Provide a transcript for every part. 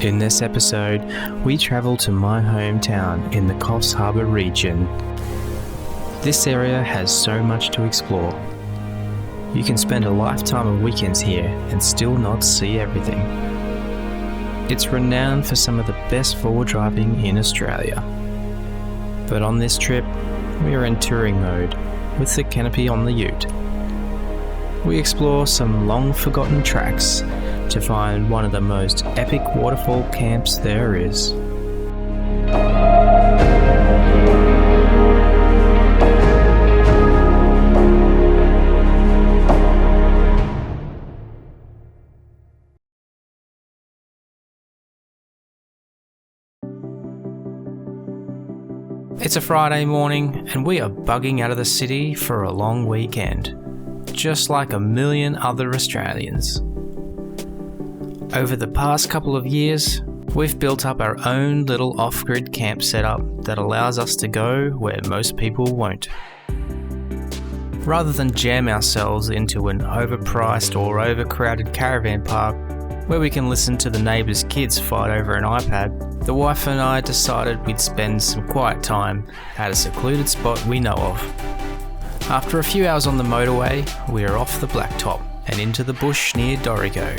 In this episode, we travel to my hometown in the Coffs Harbour region. This area has so much to explore. You can spend a lifetime of weekends here and still not see everything. It's renowned for some of the best forward driving in Australia. But on this trip, we are in touring mode with the canopy on the ute. We explore some long forgotten tracks to find one of the most epic waterfall camps there is. It's a Friday morning and we are bugging out of the city for a long weekend, just like a million other Australians. Over the past couple of years, we've built up our own little off-grid camp setup that allows us to go where most people won't. Rather than jam ourselves into an overpriced or overcrowded caravan park where we can listen to the neighbours' kids fight over an iPad, the wife and I decided we'd spend some quiet time at a secluded spot we know of. After a few hours on the motorway, we are off the blacktop and into the bush near Dorrigo.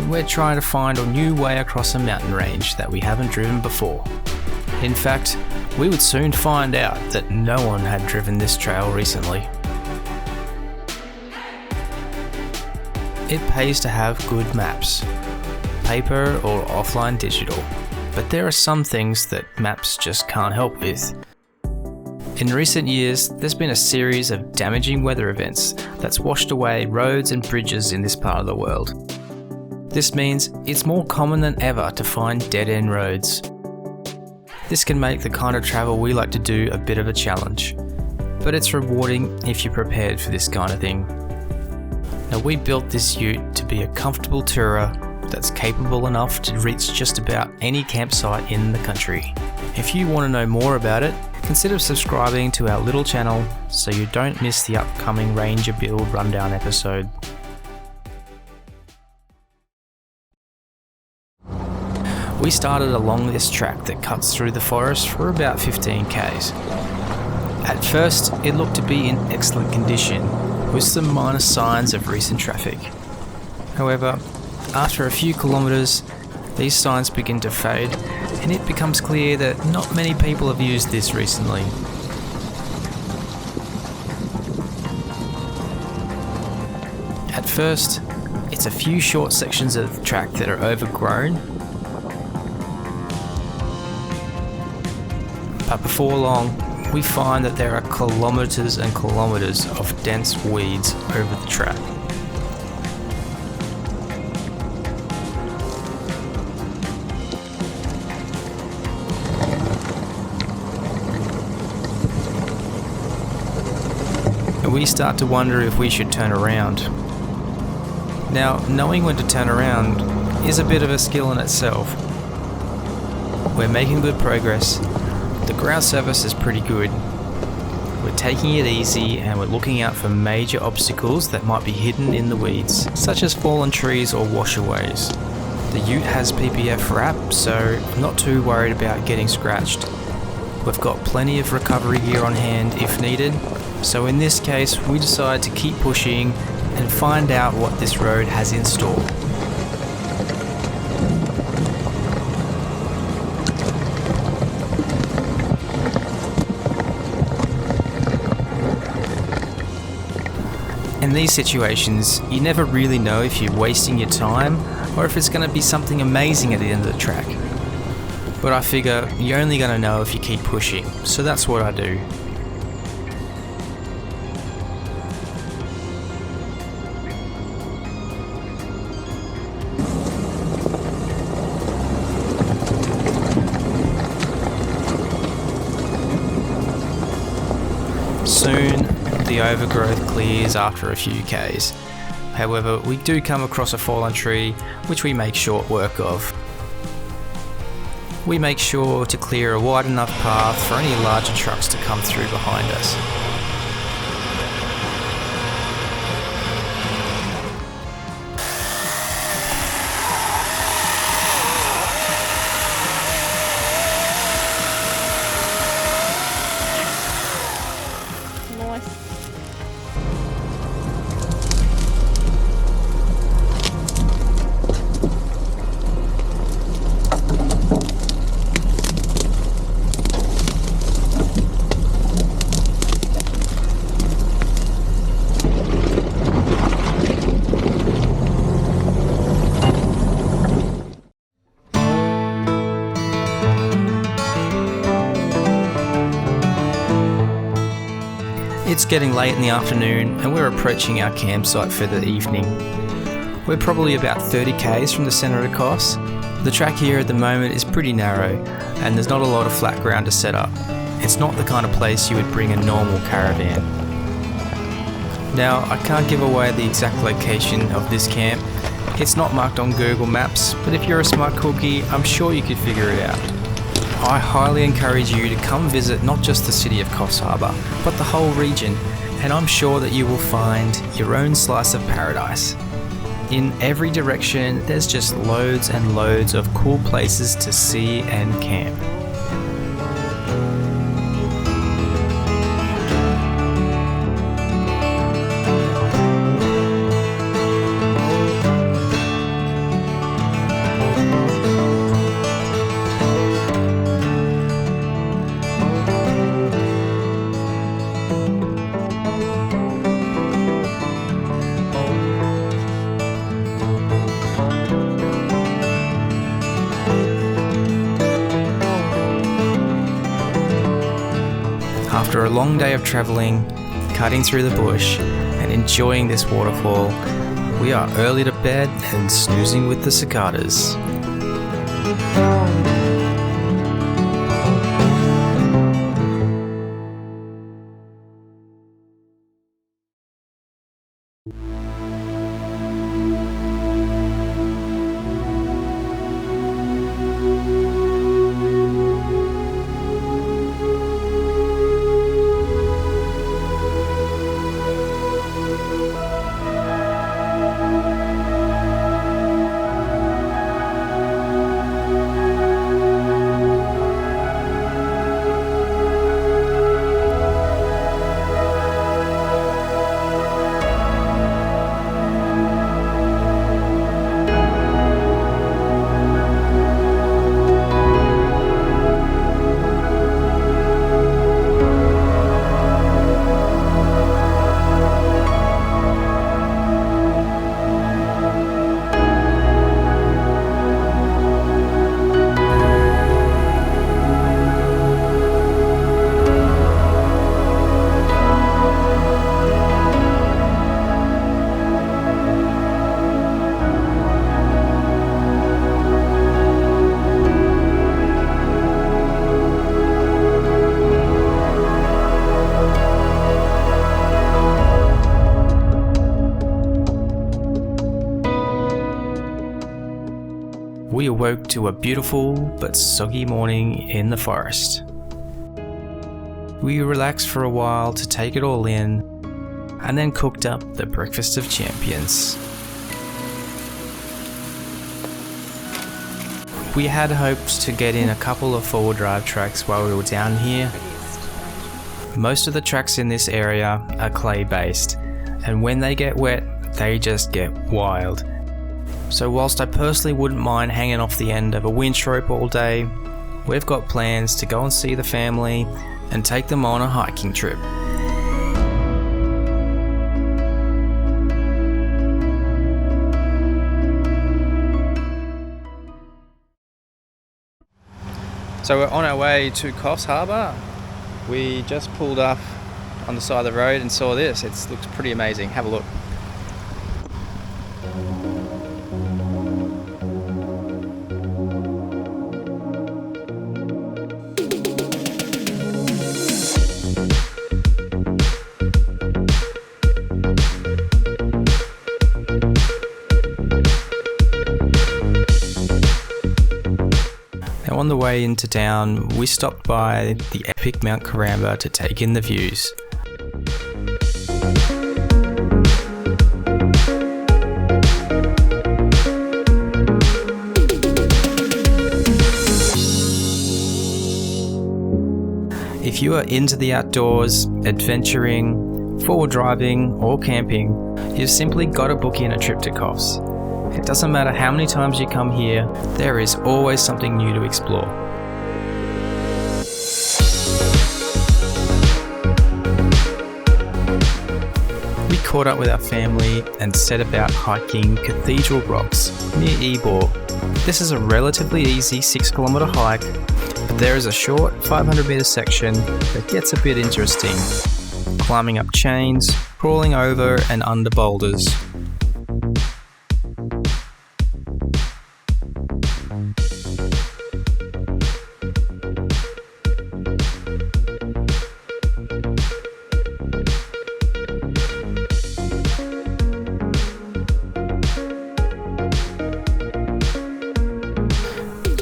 We're trying to find a new way across a mountain range that we haven't driven before. In fact, we would soon find out that no one had driven this trail recently. It pays to have good maps, paper or offline digital, but there are some things that maps just can't help with. In recent years, there's been a series of damaging weather events that's washed away roads and bridges in this part of the world. This means it's more common than ever to find dead-end roads. This can make the kind of travel we like to do a bit of a challenge, but it's rewarding if you're prepared for this kind of thing. Now, we built this ute to be a comfortable tourer that's capable enough to reach just about any campsite in the country. If you want to know more about it, consider subscribing to our little channel so you don't miss the upcoming Ranger Build Rundown episode. We started along this track that cuts through the forest for about 15 k's. At first, it looked to be in excellent condition, with some minor signs of recent traffic. However, after a few kilometres, these signs begin to fade, and it becomes clear that not many people have used this recently. At first, it's a few short sections of the track that are overgrown, but before long, we find that there are kilometres and kilometres of dense weeds over the track. And we start to wonder if we should turn around. Now, knowing when to turn around is a bit of a skill in itself. We're making good progress. The ground surface is pretty good. We're taking it easy and we're looking out for major obstacles that might be hidden in the weeds, such as fallen trees or washaways. The ute has PPF wrap, so I'm not too worried about getting scratched. We've got plenty of recovery gear on hand if needed, so in this case we decide to keep pushing and find out what this road has in store. In these situations, you never really know if you're wasting your time or if it's going to be something amazing at the end of the track. But I figure you're only going to know if you keep pushing, so that's what I do. Soon, the overgrowth clears after a few k's. However, we do come across a fallen tree, which we make short work of. We make sure to clear a wide enough path for any larger trucks to come through behind us. It's getting late in the afternoon and we're approaching our campsite for the evening. We're probably about 30 k's from the centre of Coffs. The track here at the moment is pretty narrow and there's not a lot of flat ground to set up. It's not the kind of place you would bring a normal caravan. Now, I can't give away the exact location of this camp. It's not marked on Google Maps, but if you're a smart cookie, I'm sure you could figure it out. I highly encourage you to come visit not just the city of Coffs Harbour, but the whole region, and I'm sure that you will find your own slice of paradise. In every direction, there's just loads and loads of cool places to see and camp. After a long day of travelling, cutting through the bush and enjoying this waterfall, we are early to bed and snoozing with the cicadas. We awoke to a beautiful but soggy morning in the forest. We relaxed for a while to take it all in, and then cooked up the breakfast of champions. We had hoped to get in a couple of four-wheel drive tracks while we were down here. Most of the tracks in this area are clay based, and when they get wet, they just get wild. So whilst I personally wouldn't mind hanging off the end of a winch rope all day, we've got plans to go and see the family and take them on a hiking trip. So we're on our way to Coffs Harbour. We just pulled up on the side of the road and saw this. It looks pretty amazing. Have a look. On the way into town, we stopped by the epic Mount Caramba to take in the views. If you are into the outdoors, adventuring, four-wheel driving or camping, you've simply got to book in a trip to Coffs. It doesn't matter how many times you come here, there is always something new to explore. We caught up with our family and set about hiking Cathedral Rocks near Ebor. This is a relatively easy 6-kilometre hike, but there is a short 500 metre section that gets a bit interesting. climbing up chains, crawling over and under boulders.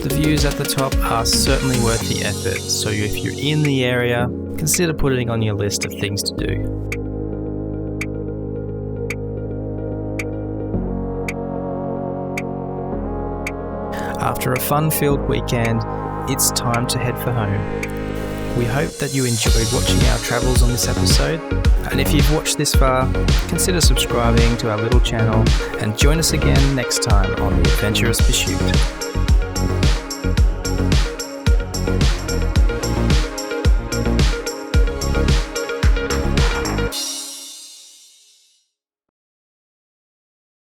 The views at the top are certainly worth the effort, so if you're in the area, consider putting it on your list of things to do. After a fun-filled weekend, it's time to head for home. We hope that you enjoyed watching our travels on this episode, and if you've watched this far, consider subscribing to our little channel and join us again next time on The Adventurous Pursuit.